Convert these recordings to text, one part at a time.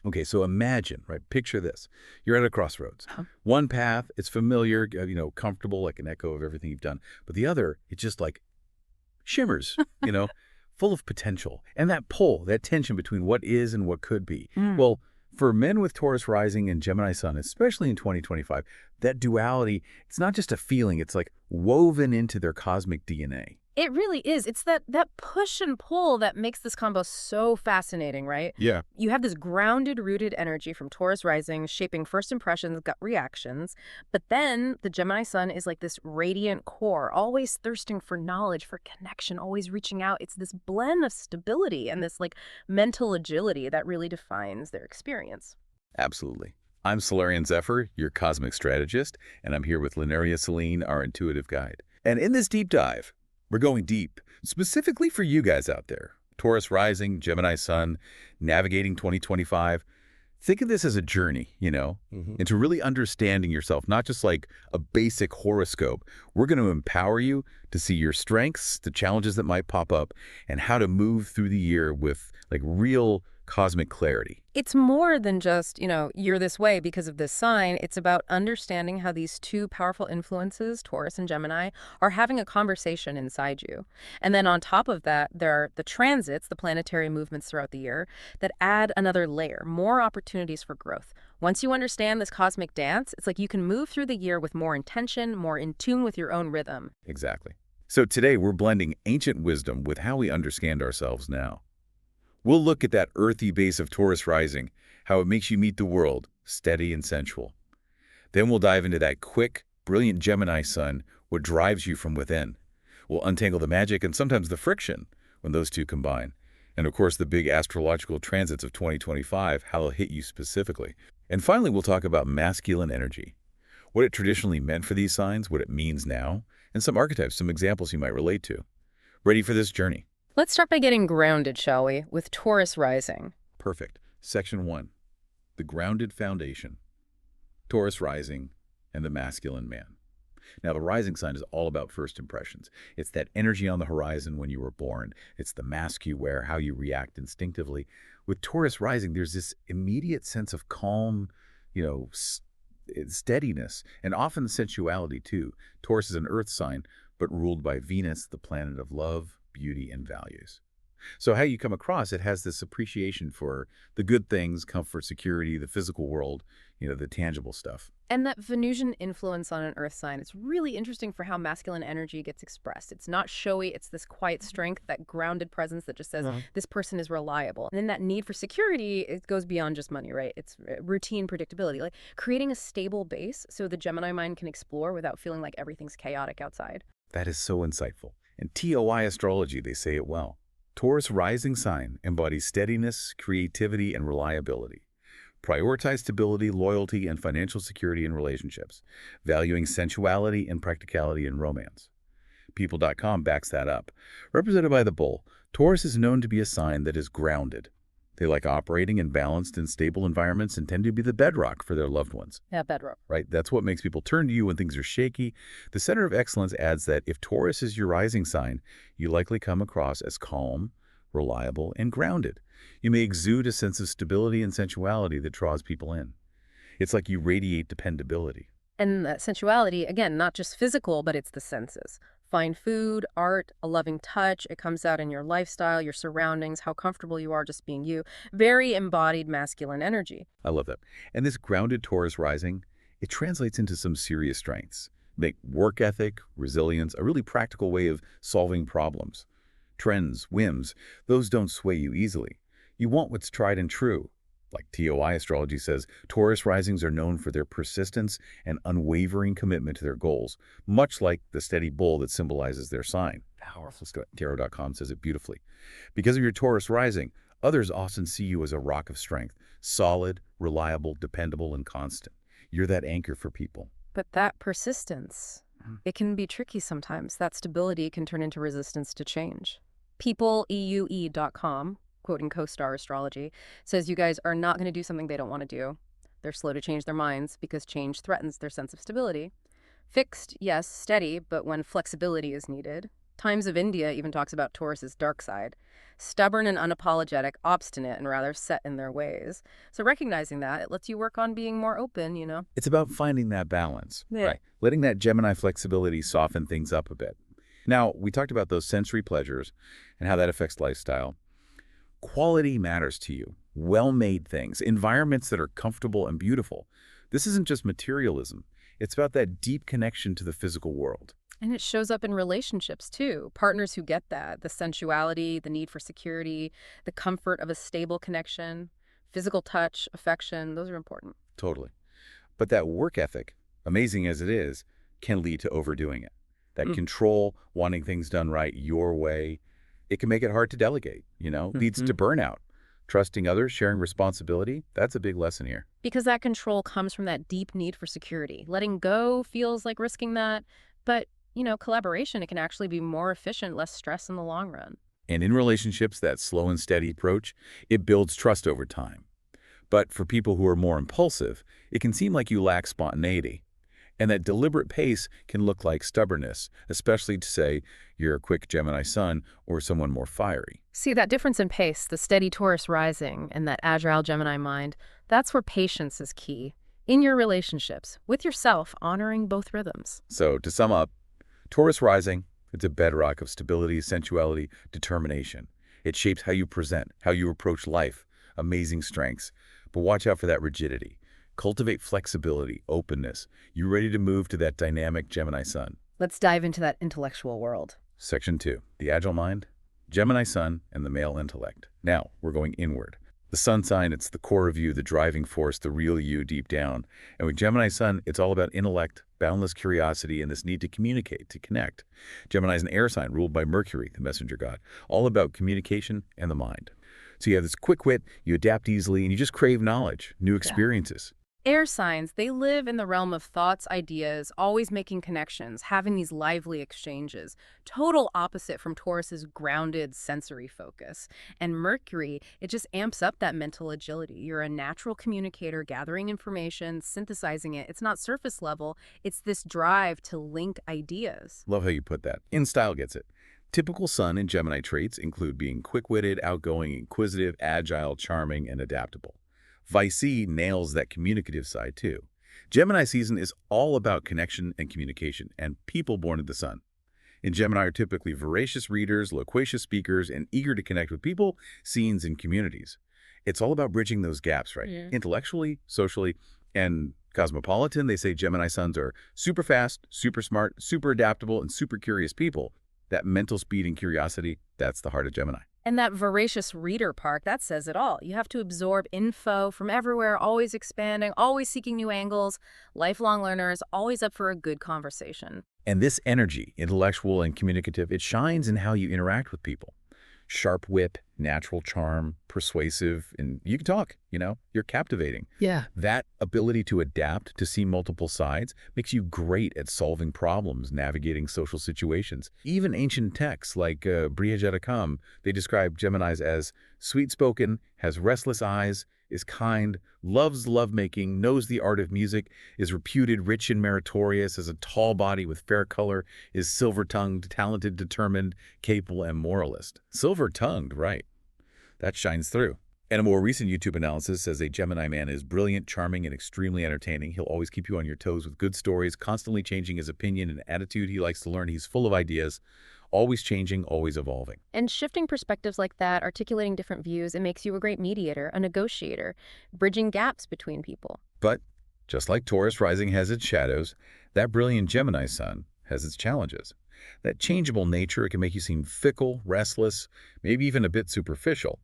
Okay, so imagine, right? Picture this. You're at a crossroads. Huh. One path, it's familiar, comfortable, like an echo of everything you've done. But the other, it just like shimmers, full of potential. And that pull, that tension between what is and what could be. Mm. Well, for men with Taurus rising and Gemini sun, especially in 2025, that duality, it's not just a feeling, it's like woven into their cosmic DNA. It really is. It's that push and pull that makes this combo so fascinating, right? Yeah. You have this grounded, rooted energy from Taurus rising, shaping first impressions, gut reactions. But then the Gemini sun is like this radiant core, always thirsting for knowledge, for connection, always reaching out. It's this blend of stability and this like mental agility that really defines their experience. Absolutely. I'm Solarian Zephyr, your cosmic strategist, and I'm here with Lunaria Selene, our intuitive guide. And in this deep dive, we're going deep, specifically for you guys out there. Taurus rising, Gemini sun, navigating 2025. Think of this as a journey, into really understanding yourself, not just like a basic horoscope. We're going to empower you to see your strengths, the challenges that might pop up, and how to move through the year with like real cosmic clarity. It's more than just, you're this way because of this sign. It's about understanding how these two powerful influences, Taurus and Gemini, are having a conversation inside you. And then on top of that, there are the transits, the planetary movements throughout the year, that add another layer, more opportunities for growth. Once you understand this cosmic dance, it's like you can move through the year with more intention, more in tune with your own rhythm. Exactly. So today we're blending ancient wisdom with how we understand ourselves now. We'll look at that earthy base of Taurus rising, how it makes you meet the world, steady and sensual. Then we'll dive into that quick, brilliant Gemini sun, what drives you from within. We'll untangle the magic and sometimes the friction when those two combine. And of course, the big astrological transits of 2025, how they'll hit you specifically. And finally, we'll talk about masculine energy, what it traditionally meant for these signs, what it means now, and some archetypes, some examples you might relate to. Ready for this journey? Let's start by getting grounded, shall we, with Taurus rising. Perfect. Section 1. The grounded foundation. Taurus rising and the masculine man. Now, the rising sign is all about first impressions. It's that energy on the horizon when you were born. It's the mask you wear, how you react instinctively. With Taurus rising, there's this immediate sense of calm, steadiness, and often sensuality, too. Taurus is an earth sign, but ruled by Venus, the planet of love, beauty, and values. So how you come across it has this appreciation for the good things, comfort, security, the physical world, the tangible stuff. And that Venusian influence on an earth sign is really interesting for how masculine energy gets expressed. It's not showy, it's this quiet strength, that grounded presence that just says, this person is reliable. And then that need for security, it goes beyond just money, right? It's routine predictability, like creating a stable base so the Gemini mind can explore without feeling like everything's chaotic outside. That is so insightful. In TOI astrology, they say it well. Taurus rising sign embodies steadiness, creativity, and reliability. Prioritize stability, loyalty, and financial security in relationships, valuing sensuality and practicality in romance. People.com backs that up. Represented by the bull, Taurus is known to be a sign that is grounded. They like operating in balanced and stable environments and tend to be the bedrock for their loved ones. Yeah, bedrock. Right? That's what makes people turn to you when things are shaky. The Center of Excellence adds that if Taurus is your rising sign, you likely come across as calm, reliable, and grounded. You may exude a sense of stability and sensuality that draws people in. It's like you radiate dependability. And that sensuality, again, not just physical, but it's the senses. Fine food, art, a loving touch. It comes out in your lifestyle, your surroundings, how comfortable you are just being you. Very embodied masculine energy. I love that. And this grounded Taurus rising, it translates into some serious strengths. Make work ethic, resilience, a really practical way of solving problems. Trends, whims, those don't sway you easily. You want what's tried and true. Like TOI astrology says, Taurus risings are known for their persistence and unwavering commitment to their goals, much like the steady bull that symbolizes their sign. Powerful. Tarot.com says it beautifully. Because of your Taurus rising, others often see you as a rock of strength, solid, reliable, dependable, and constant. You're that anchor for people. But that persistence, it can be tricky sometimes. That stability can turn into resistance to change. PeopleEUE.com, quoting co-star Astrology, says you guys are not going to do something they don't want to do. They're slow to change their minds because change threatens their sense of stability. Fixed, yes, steady, but when flexibility is needed, Times of India even talks about Taurus's dark side. Stubborn and unapologetic, obstinate and rather set in their ways. So recognizing that, it lets you work on being more open. It's about finding that balance, Yeah. right? Letting that Gemini flexibility soften things up a bit. Now, we talked about those sensory pleasures and how that affects lifestyle. Quality matters to you. Well-made things, environments that are comfortable and beautiful. This isn't just materialism. It's about that deep connection to the physical world. And it shows up in relationships too. Partners who get that, the sensuality, the need for security, the comfort of a stable connection, physical touch, affection, those are important. Totally. But that work ethic, amazing as it is, can lead to overdoing it. That control, wanting things done right your way, it can make it hard to delegate, leads to burnout. Trusting others, sharing responsibility, that's a big lesson here. Because that control comes from that deep need for security. Letting go feels like risking that, but collaboration, it can actually be more efficient, less stress in the long run. And in relationships, that slow and steady approach, it builds trust over time. But for people who are more impulsive, it can seem like you lack spontaneity. And that deliberate pace can look like stubbornness, especially to say you're a quick Gemini Sun or someone more fiery. See, that difference in pace, the steady Taurus rising and that agile Gemini mind, that's where patience is key. In your relationships, with yourself, honoring both rhythms. So to sum up, Taurus rising, it's a bedrock of stability, sensuality, determination. It shapes how you present, how you approach life, amazing strengths. But watch out for that rigidity. Cultivate flexibility, openness. You ready to move to that dynamic Gemini Sun? Let's dive into that intellectual world. Section 2, the agile mind, Gemini Sun, and the male intellect. Now, we're going inward. The sun sign, it's the core of you, the driving force, the real you deep down. And with Gemini Sun, it's all about intellect, boundless curiosity, and this need to communicate, to connect. Gemini is an air sign ruled by Mercury, the messenger god, all about communication and the mind. So you have this quick wit, you adapt easily, and you just crave knowledge, new experiences. Air signs, they live in the realm of thoughts, ideas, always making connections, having these lively exchanges. Total opposite from Taurus's grounded sensory focus. And Mercury, it just amps up that mental agility. You're a natural communicator, gathering information, synthesizing it. It's not surface level. It's this drive to link ideas. Love how you put that. In style gets it. Typical Sun and Gemini traits include being quick-witted, outgoing, inquisitive, agile, charming, and adaptable. Vice nails that communicative side too. Gemini season is all about connection and communication, and people born in the Sun. In Gemini are typically voracious readers, loquacious speakers, and eager to connect with people, scenes, and communities. It's all about bridging those gaps, right? Yeah. Intellectually, socially, and cosmopolitan. They say Gemini Suns are super fast, super smart, super adaptable, and super curious people. That mental speed and curiosity, that's the heart of Gemini. And that voracious reader part, that says it all. You have to absorb info from everywhere, always expanding, always seeking new angles, lifelong learners, always up for a good conversation. And this energy, intellectual and communicative, it shines in how you interact with people. Sharp wit, natural charm, persuasive, and you can talk, you're captivating. Yeah. That ability to adapt, to see multiple sides, makes you great at solving problems, navigating social situations. Even ancient texts like Brihajatakam, they describe Geminis as sweet-spoken, has restless eyes, is kind, loves lovemaking, knows the art of music, is reputed rich and meritorious, has a tall body with fair color, is silver-tongued, talented, determined, capable, and moralist. Silver-tongued, right. That shines through. And a more recent YouTube analysis says a Gemini man is brilliant, charming, and extremely entertaining. He'll always keep you on your toes with good stories, constantly changing his opinion and attitude. He likes to learn. He's full of ideas, always changing, always evolving. And shifting perspectives like that, articulating different views, it makes you a great mediator, a negotiator, bridging gaps between people. But just like Taurus rising has its shadows, that brilliant Gemini sun has its challenges. That changeable nature, it can make you seem fickle, restless, maybe even a bit superficial.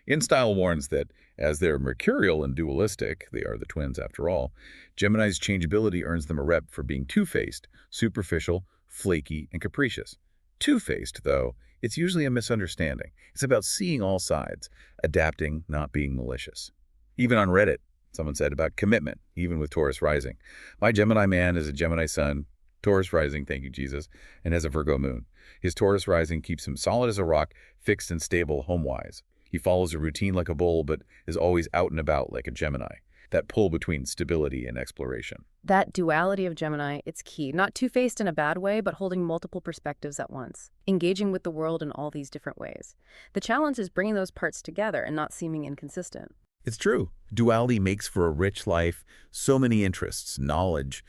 InStyle warns that, as they're mercurial and dualistic, they are the twins after all, Gemini's changeability earns them a rep for being two-faced, superficial, flaky, and capricious. Two-faced, though, it's usually a misunderstanding. It's about seeing all sides, adapting, not being malicious. Even on Reddit, someone said about commitment, even with Taurus rising. My Gemini man is a Gemini sun, Taurus rising, thank you Jesus, and has a Virgo moon. His Taurus rising keeps him solid as a rock, fixed and stable home-wise. He follows a routine like a bull, but is always out and about like a Gemini. that pull between stability and exploration. That duality of Gemini, it's key. Not two-faced in a bad way, but holding multiple perspectives at once, engaging with the world in all these different ways. The challenge is bringing those parts together and not seeming inconsistent. It's true. Duality makes for a rich life, so many interests, knowledge,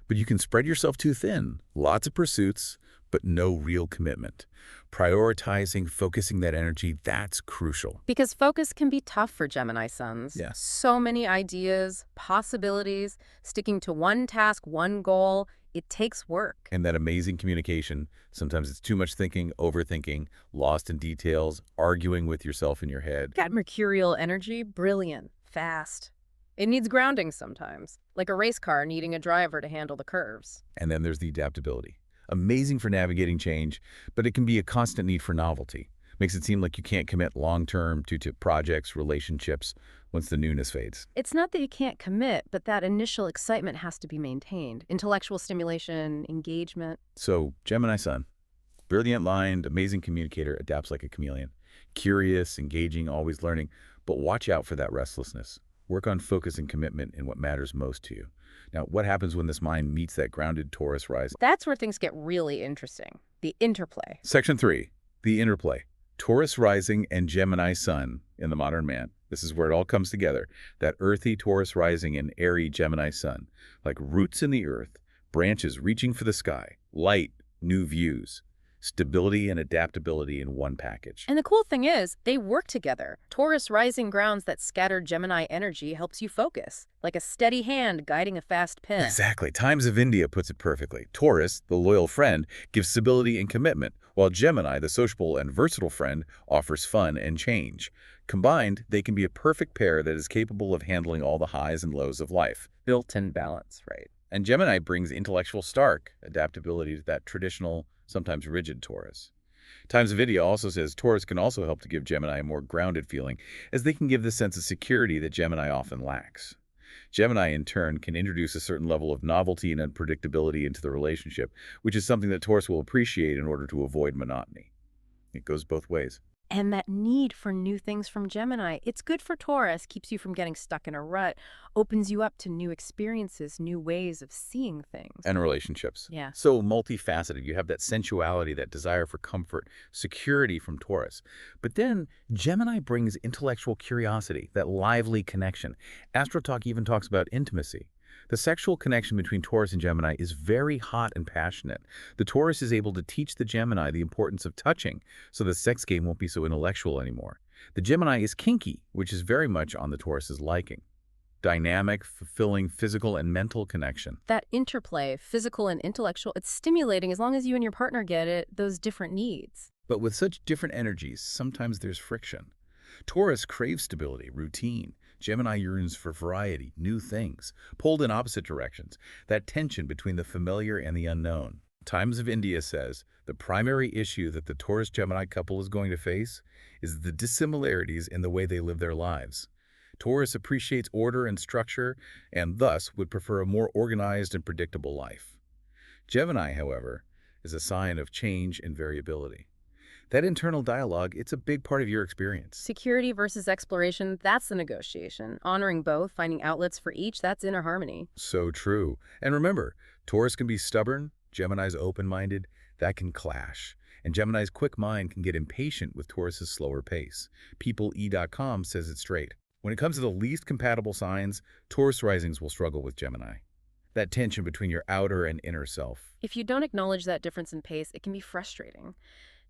but you can spread yourself too thin. Lots of pursuits, but no real commitment. Prioritizing, focusing that energy, that's crucial. Because focus can be tough for Gemini suns. Yeah. So many ideas, possibilities, sticking to one task, one goal. It takes work. And that amazing communication, sometimes it's too much thinking, overthinking, lost in details, arguing with yourself in your head. That mercurial energy, brilliant, fast. It needs grounding sometimes, like a race car needing a driver to handle the curves. And then there's the adaptability. Amazing for navigating change, but it can be a constant need for novelty. Makes it seem like you can't commit long-term due to projects, relationships, once the newness fades. It's not that you can't commit, but that initial excitement has to be maintained. Intellectual stimulation, engagement. So, Gemini Sun, brilliant mind, amazing communicator, adapts like a chameleon. Curious, engaging, always learning, but watch out for that restlessness. Work on focus and commitment in what matters most to you. Now, what happens when this mind meets that grounded Taurus rising? That's where things get really interesting. The interplay. Section 3, the interplay. Taurus rising and Gemini Sun in the modern man. This is where it all comes together. That earthy Taurus rising and airy Gemini Sun, like roots in the earth, branches reaching for the sky, light, new views, stability and adaptability in one package. And the cool thing is, they work together. Taurus rising grounds that scattered Gemini energy helps you focus, like a steady hand guiding a fast pen. Exactly. Times of India puts it perfectly. Taurus, the loyal friend, gives stability and commitment, while Gemini, the sociable and versatile friend, offers fun and change. Combined, they can be a perfect pair that is capable of handling all the highs and lows of life. Built-in balance, right? And Gemini brings intellectual stark adaptability to that traditional, sometimes rigid Taurus. Times of India also says Taurus can also help to give Gemini a more grounded feeling, as they can give the sense of security that Gemini often lacks. Gemini, in turn, can introduce a certain level of novelty and unpredictability into the relationship, which is something that Taurus will appreciate in order to avoid monotony. It goes both ways. And that need for new things from Gemini, it's good for Taurus, keeps you from getting stuck in a rut, opens you up to new experiences, new ways of seeing things. And relationships. Yeah. So multifaceted. You have that sensuality, that desire for comfort, security from Taurus. But then Gemini brings intellectual curiosity, that lively connection. AstroTalk even talks about intimacy. The sexual connection between Taurus and Gemini is very hot and passionate. The Taurus is able to teach the Gemini the importance of touching, so the sex game won't be so intellectual anymore. The Gemini is kinky, which is very much on the Taurus's liking. Dynamic, fulfilling physical and mental connection. That interplay, physical and intellectual, it's stimulating as long as you and your partner get it, those different needs. But with such different energies, sometimes there's friction. Taurus craves stability, routine. Gemini yearns for variety, new things, pulled in opposite directions, that tension between the familiar and the unknown. Times of India says the primary issue that the Taurus-Gemini couple is going to face is the dissimilarities in the way they live their lives. Taurus appreciates order and structure and thus would prefer a more organized and predictable life. Gemini, however, is a sign of change and variability. That internal dialogue, it's a big part of your experience. Security versus exploration, that's the negotiation. Honoring both, finding outlets for each, that's inner harmony. So true. And remember, Taurus can be stubborn, Gemini's open-minded, that can clash. And Gemini's quick mind can get impatient with Taurus's slower pace. PeopleE.com says it straight. When it comes to the least compatible signs, Taurus risings will struggle with Gemini. That tension between your outer and inner self. If you don't acknowledge that difference in pace, it can be frustrating.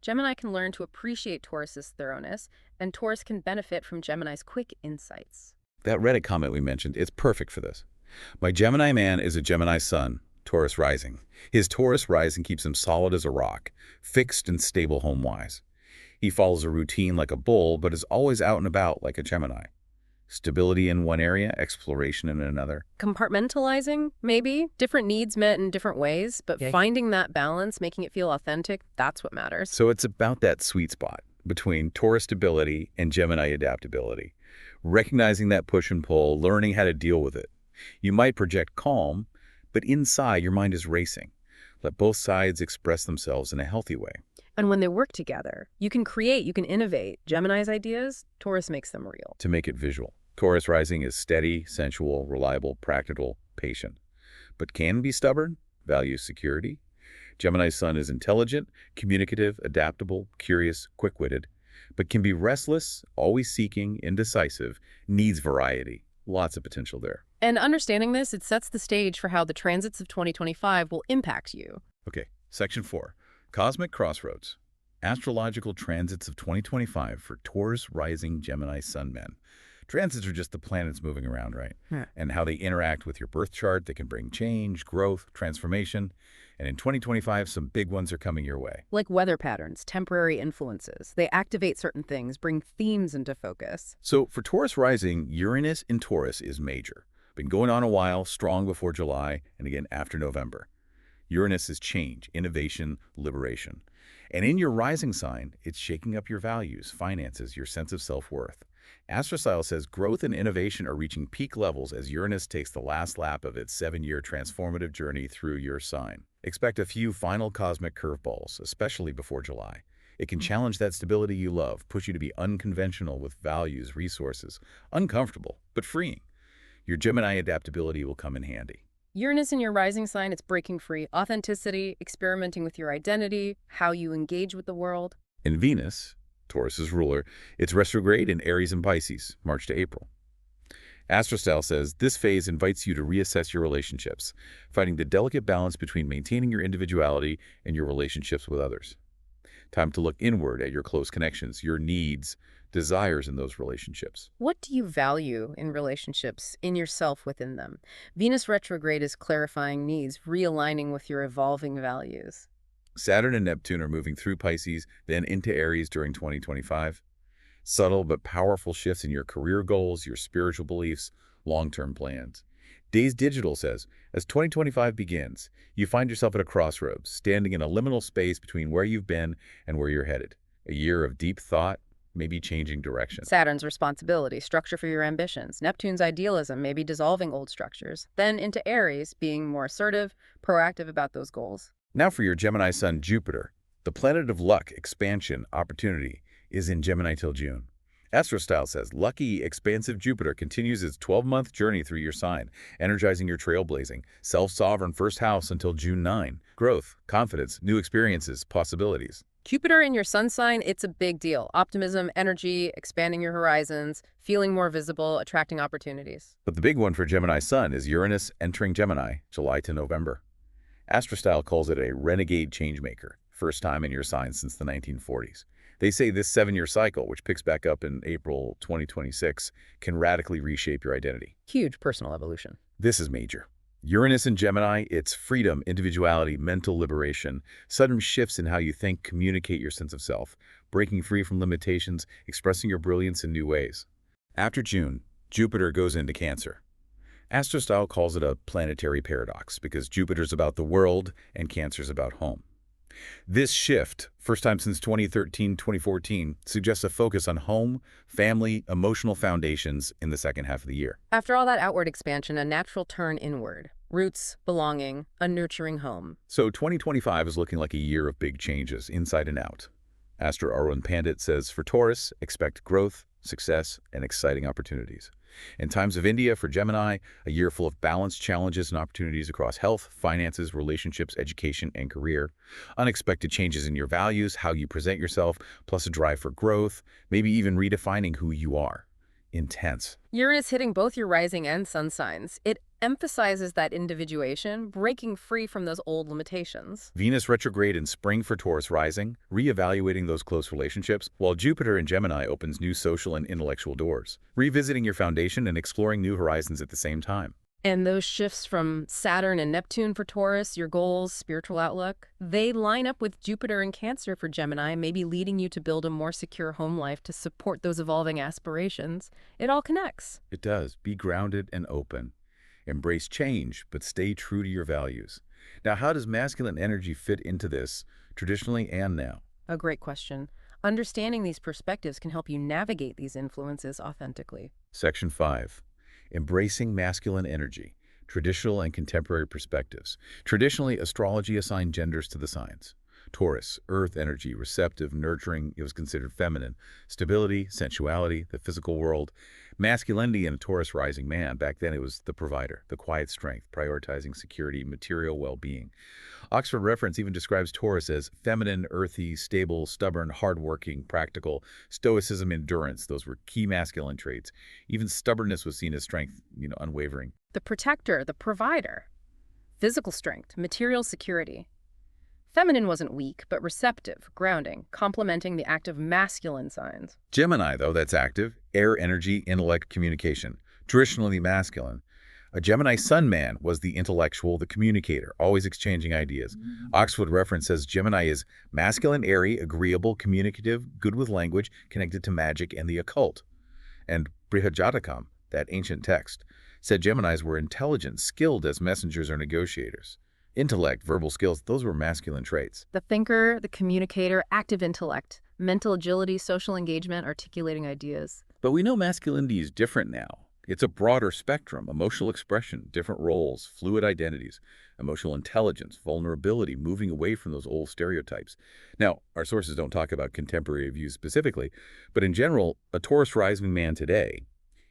Gemini can learn to appreciate Taurus's thoroughness, and Taurus can benefit from Gemini's quick insights. That Reddit comment we mentioned, it's perfect for this. My Gemini man is a Gemini sun, Taurus rising. His Taurus rising keeps him solid as a rock, fixed and stable home-wise. He follows a routine like a bull, but is always out and about like a Gemini. Stability in one area, exploration in another. Compartmentalizing, maybe. Different needs met in different ways, but finding that balance, making it feel authentic, that's what matters. So it's about that sweet spot between Taurus stability and Gemini adaptability. Recognizing that push and pull, learning how to deal with it. You might project calm, but inside your mind is racing. Let both sides express themselves in a healthy way. And when they work together, you can create, you can innovate. Gemini's ideas, Taurus makes them real. To make it visual. Taurus rising is steady, sensual, reliable, practical, patient, but can be stubborn, values security. Gemini sun is intelligent, communicative, adaptable, curious, quick-witted, but can be restless, always seeking, indecisive, needs variety. Lots of potential there. And understanding this, it sets the stage for how the transits of 2025 will impact you. Okay, Section 4. Cosmic Crossroads. Astrological transits of 2025 for Taurus rising Gemini sun men. Transits are just the planets moving around, right? Yeah. And how they interact with your birth chart. They can bring change, growth, transformation. And in 2025, some big ones are coming your way. Like weather patterns, temporary influences. They activate certain things, bring themes into focus. So for Taurus rising, Uranus in Taurus is major. Been going on a while, strong before July, and again after November. Uranus is change, innovation, liberation. And in your rising sign, it's shaking up your values, finances, your sense of self-worth. AstroStyle says growth and innovation are reaching peak levels as Uranus takes the last lap of its 7-year transformative journey through your sign. Expect a few final cosmic curveballs, especially before July. It can challenge that stability you love, push you to be unconventional with values, resources, uncomfortable, but freeing. Your Gemini adaptability will come in handy. Uranus in your rising sign, it's breaking free. Authenticity, experimenting with your identity, how you engage with the world. In Venus, Taurus's ruler, it's retrograde in Aries and Pisces, March to April. AstroStyle says this phase invites you to reassess your relationships, finding the delicate balance between maintaining your individuality and your relationships with others. Time to look inward at your close connections, your needs, desires in those relationships. What do you value in relationships, in yourself within them? Venus retrograde is clarifying needs, realigning with your evolving values. Saturn and Neptune are moving through Pisces, then into Aries during 2025. Subtle but powerful shifts in your career goals, your spiritual beliefs, long-term plans. Days Digital says, as 2025 begins, you find yourself at a crossroads, standing in a liminal space between where you've been and where you're headed. A year of deep thought, maybe changing direction. Saturn's responsibility, structure for your ambitions. Neptune's idealism, maybe dissolving old structures. Then into Aries, being more assertive, proactive about those goals. Now for your Gemini sun, Jupiter. The planet of luck, expansion, opportunity is in Gemini till June. AstroStyle says lucky, expansive Jupiter continues its 12-month journey through your sign, energizing your trailblazing, self-sovereign first house until June 9. Growth, confidence, new experiences, possibilities. Jupiter in your sun sign, it's a big deal. Optimism, energy, expanding your horizons, feeling more visible, attracting opportunities. But the big one for Gemini sun is Uranus entering Gemini, July to November. AstroStyle calls it a renegade changemaker, first time in your sign since the 1940s. They say this 7-year cycle, which picks back up in April 2026, can radically reshape your identity. Huge personal evolution. This is major. Uranus in Gemini, it's freedom, individuality, mental liberation, sudden shifts in how you think, communicate your sense of self, breaking free from limitations, expressing your brilliance in new ways. After June, Jupiter goes into Cancer. AstroStyle calls it a planetary paradox because Jupiter's about the world and Cancer's about home. This shift, first time since 2013-2014, suggests a focus on home, family, emotional foundations in the second half of the year. After all that outward expansion, a natural turn inward. Roots, belonging, a nurturing home. So 2025 is looking like a year of big changes, inside and out. Astro Arun Pandit says, for Taurus, expect growth, success, and exciting opportunities. In times of India, for Gemini, a year full of balanced challenges and opportunities across health, finances, relationships, education, and career. Unexpected changes in your values, how you present yourself, plus a drive for growth, maybe even redefining who you are. Intense. Uranus hitting both your rising and sun signs. It emphasizes that individuation, breaking free from those old limitations. Venus retrograde in spring for Taurus rising, reevaluating those close relationships, while Jupiter in Gemini opens new social and intellectual doors, revisiting your foundation and exploring new horizons at the same time. And those shifts from Saturn and Neptune for Taurus, your goals, spiritual outlook, they line up with Jupiter and Cancer for Gemini, maybe leading you to build a more secure home life to support those evolving aspirations. It all connects. It does. Be grounded and open. Embrace change, but stay true to your values. Now, how does masculine energy fit into this, traditionally and now? A great question. Understanding these perspectives can help you navigate these influences authentically. Section 5. Embracing masculine energy, traditional and contemporary perspectives. Traditionally, astrology assigned genders to the signs. Taurus, earth energy, receptive, nurturing, it was considered feminine. Stability, sensuality, the physical world. Masculinity in a Taurus rising man, back then it was the provider, the quiet strength, prioritizing security, material well-being. Oxford Reference even describes Taurus as feminine, earthy, stable, stubborn, hardworking, practical, stoicism, endurance. Those were key masculine traits. Even stubbornness was seen as strength, unwavering. The protector, the provider. Physical strength, material security. Feminine wasn't weak, but receptive, grounding, complementing the active masculine signs. Gemini, though, that's active, air, energy, intellect, communication. Traditionally masculine. A Gemini Sun man was the intellectual, the communicator, always exchanging ideas. Oxford Reference says Gemini is masculine, airy, agreeable, communicative, good with language, connected to magic and the occult. And Brihajatakam, that ancient text, said Geminis were intelligent, skilled as messengers or negotiators. Intellect, verbal skills, those were masculine traits. The thinker, the communicator, active intellect, mental agility, social engagement, articulating ideas. But we know masculinity is different now. It's a broader spectrum, emotional expression, different roles, fluid identities, emotional intelligence, vulnerability, moving away from those old stereotypes. Now, our sources don't talk about contemporary views specifically, but in general, a Taurus rising man today,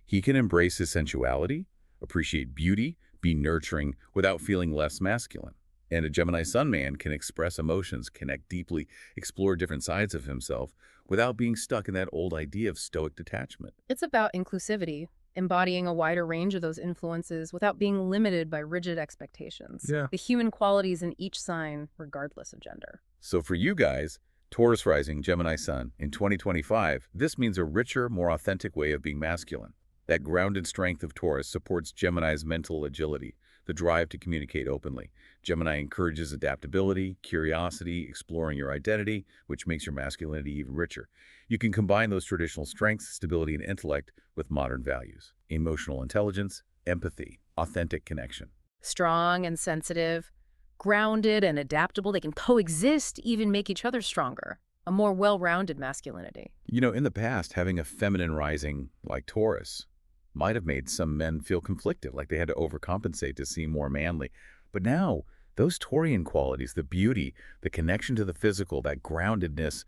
he can embrace his sensuality, appreciate beauty, be nurturing without feeling less masculine. And a Gemini Sun man can express emotions, connect deeply, explore different sides of himself without being stuck in that old idea of stoic detachment. It's about inclusivity, embodying a wider range of those influences without being limited by rigid expectations. Yeah. The human qualities in each sign, regardless of gender. So for you guys, Taurus rising, Gemini Sun, in 2025, this means a richer, more authentic way of being masculine. That grounded strength of Taurus supports Gemini's mental agility, the drive to communicate openly. Gemini encourages adaptability, curiosity, exploring your identity, which makes your masculinity even richer. You can combine those traditional strengths, stability, and intellect with modern values. Emotional intelligence, empathy, authentic connection. Strong and sensitive, grounded and adaptable, they can coexist, even make each other stronger. A more well-rounded masculinity. In the past, having a feminine rising like Taurus might have made some men feel conflicted, like they had to overcompensate to seem more manly. But now, those Taurian qualities, the beauty, the connection to the physical, that groundedness,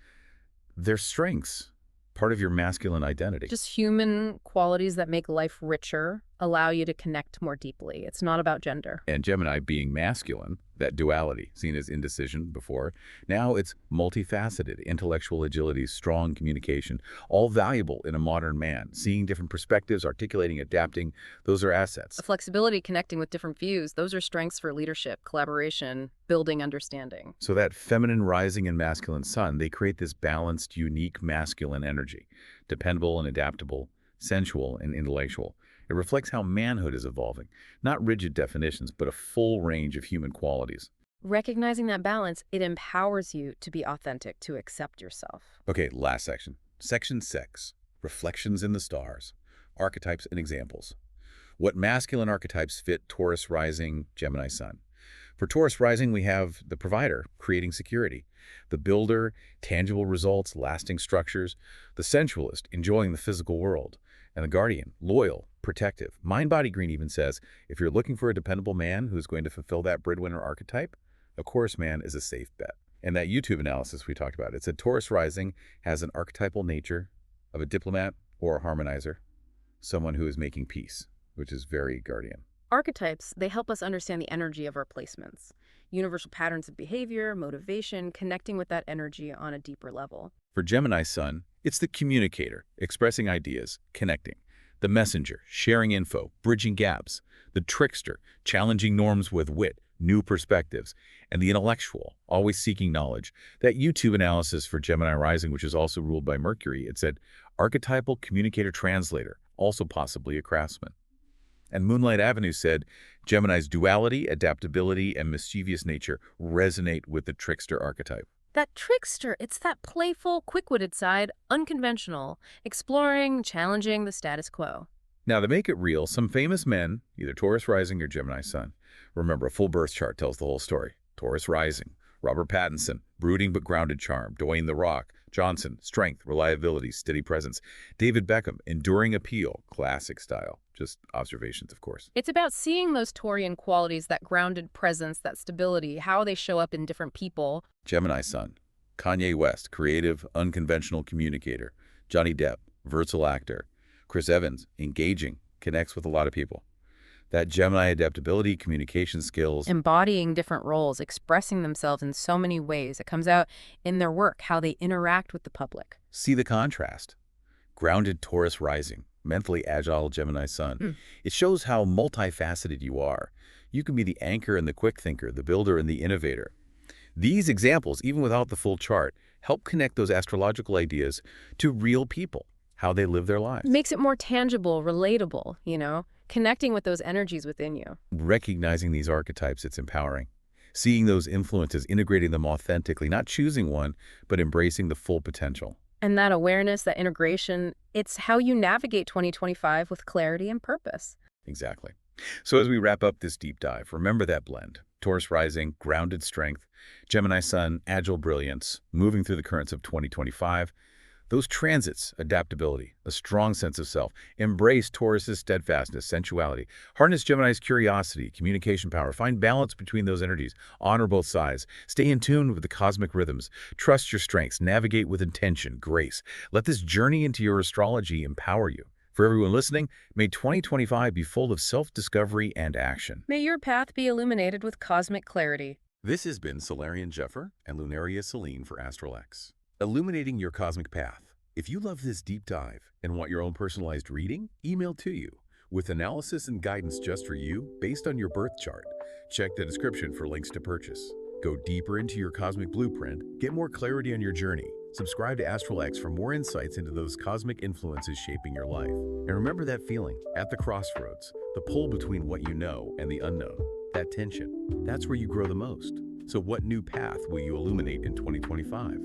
they're strengths, part of your masculine identity. Just human qualities that make life richer, allow you to connect more deeply. It's not about gender. And Gemini being masculine, that duality, seen as indecision before, now it's multifaceted, intellectual agility, strong communication, all valuable in a modern man. Seeing different perspectives, articulating, adapting, those are assets. The flexibility, connecting with different views, those are strengths for leadership, collaboration, building understanding. So that feminine rising and masculine sun, they create this balanced, unique masculine energy, dependable and adaptable, sensual and intellectual. It reflects how manhood is evolving, not rigid definitions, but a full range of human qualities. Recognizing that balance, it empowers you to be authentic, to accept yourself. Okay, last section. Section 6, Reflections in the Stars, Archetypes and Examples. What masculine archetypes fit Taurus rising, Gemini sun? For Taurus rising, we have the provider, creating security, the builder, tangible results, lasting structures, the sensualist, enjoying the physical world, and the guardian, loyal, protective. Mind-Body Green even says, if you're looking for a dependable man who's going to fulfill that breadwinner archetype, a Taurus man is a safe bet. And that YouTube analysis we talked about, it said Taurus rising has an archetypal nature of a diplomat or a harmonizer, someone who is making peace, which is very guardian. Archetypes, they help us understand the energy of our placements. Universal patterns of behavior, motivation, connecting with that energy on a deeper level. For Gemini sun, it's the communicator, expressing ideas, connecting. The messenger, sharing info, bridging gaps. The trickster, challenging norms with wit, new perspectives. And the intellectual, always seeking knowledge. That YouTube analysis for Gemini rising, which is also ruled by Mercury, it said, archetypal communicator translator, also possibly a craftsman. And Moonlight Avenue said, Gemini's duality, adaptability, and mischievous nature resonate with the trickster archetype. That trickster, it's that playful, quick-witted side, unconventional, exploring, challenging the status quo. Now, to make it real, some famous men, either Taurus rising or Gemini sun. Remember, a full birth chart tells the whole story. Taurus rising, Robert Pattinson, brooding but grounded charm, Dwayne The Rock, Johnson, strength, reliability, steady presence. David Beckham, enduring appeal, classic style. Just observations, of course. It's about seeing those Taurian qualities, that grounded presence, that stability, how they show up in different people. Gemini Sun, Kanye West, creative, unconventional communicator. Johnny Depp, versatile actor. Chris Evans, engaging, connects with a lot of people. That Gemini adaptability, communication skills. Embodying different roles, expressing themselves in so many ways. It comes out in their work, how they interact with the public. See the contrast. Grounded Taurus Rising, mentally agile Gemini Sun. It shows how multifaceted you are. You can be the anchor and the quick thinker, the builder and the innovator. These examples, even without the full chart, help connect those astrological ideas to real people, how they live their lives. Makes it more tangible, relatable, connecting with those energies within you. Recognizing these archetypes, it's empowering. Seeing those influences, integrating them authentically, not choosing one, but embracing the full potential. And that awareness, that integration, it's how you navigate 2025 with clarity and purpose. Exactly. So as we wrap up this deep dive, remember that blend. Taurus Rising, grounded strength. Gemini Sun, agile brilliance, moving through the currents of 2025. Those transits, adaptability, a strong sense of self. Embrace Taurus's steadfastness, sensuality. Harness Gemini's curiosity, communication power. Find balance between those energies. Honor both sides. Stay in tune with the cosmic rhythms. Trust your strengths. Navigate with intention, grace. Let this journey into your astrology empower you. For everyone listening, may 2025 be full of self-discovery and action. May your path be illuminated with cosmic clarity. This has been Solarian Zephyr and Lunaria Selene for ASTRALX. Illuminating your cosmic path. If you love this deep dive and want your own personalized reading, email to you with analysis and guidance just for you based on your birth chart. Check the description for links to purchase. Go deeper into your cosmic blueprint, get more clarity on your journey. Subscribe to ASTRALX for more insights into those cosmic influences shaping your life. And remember that feeling at the crossroads, the pull between what you know and the unknown. That tension, that's where you grow the most. So what new path will you illuminate in 2025?